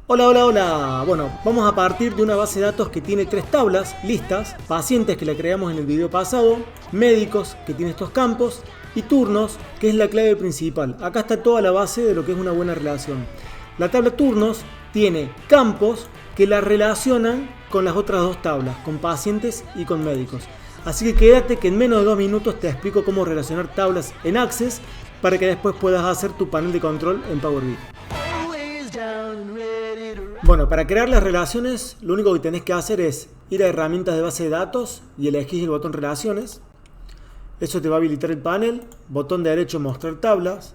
Hola, hola, hola. Bueno, vamos a partir de una base de datos que tiene tres tablas listas, pacientes que la creamos en el video pasado, médicos que tiene estos campos y turnos que es la clave principal. Acá está toda la base de lo que es una buena relación. La tabla turnos tiene campos que la relacionan con las otras dos tablas, con pacientes y con médicos. Así que quédate que en menos de 2 minutos te explico cómo relacionar tablas en Access para que después puedas hacer tu panel de control en Power BI. Bueno, para crear las relaciones, lo único que tenés que hacer es ir a herramientas de base de datos y elegís el botón relaciones. Eso te va a habilitar el panel. Botón derecho mostrar tablas.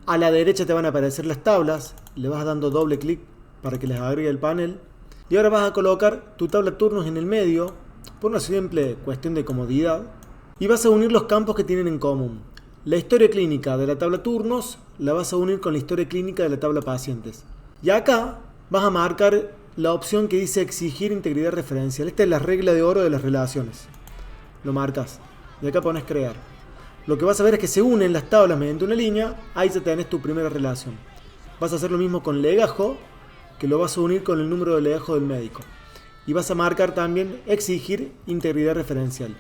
A la derecha te van a aparecer las tablas. Le vas dando doble clic para que les agregue el panel. Y ahora vas a colocar tu tabla turnos en el medio por una simple cuestión de comodidad. Y vas a unir los campos que tienen en común. La historia clínica de la tabla turnos la vas a unir con la historia clínica de la tabla pacientes. Y acá vas a marcar la opción que dice exigir integridad referencial. Esta es la regla de oro de las relaciones. Lo marcas y acá pones crear. Lo que vas a ver es que se unen las tablas mediante una línea. Ahí ya tenés tu primera relación. Vas a hacer lo mismo con legajo, que lo vas a unir con el número de legajo del médico. Y vas a marcar también exigir integridad referencial.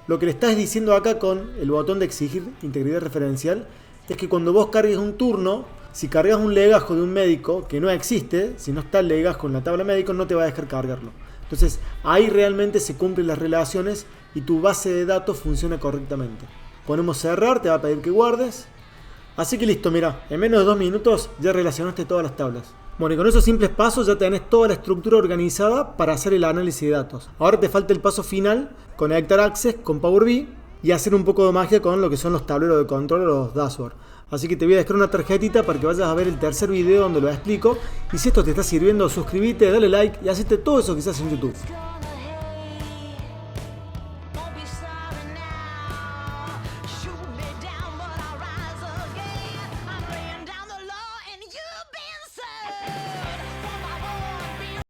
Lo que le estás diciendo acá con el botón de exigir integridad referencial es que cuando vos cargues un turno, si cargas un legajo de un médico que no existe, si no está el legajo en la tabla médico, no te va a dejar cargarlo. Entonces ahí realmente se cumplen las relaciones y tu base de datos funciona correctamente. Ponemos cerrar, te va a pedir que guardes. Así que listo, mira, en menos de 2 minutos ya relacionaste todas las tablas. Bueno, y con esos simples pasos ya tenés toda la estructura organizada para hacer el análisis de datos. Ahora te falta el paso final, conectar Access con Power BI y hacer un poco de magia con lo que son los tableros de control o los dashboards. Así que te voy a dejar una tarjetita para que vayas a ver el tercer video donde lo explico. Y si esto te está sirviendo, suscríbete, dale like y hacete todo eso que se hace en YouTube.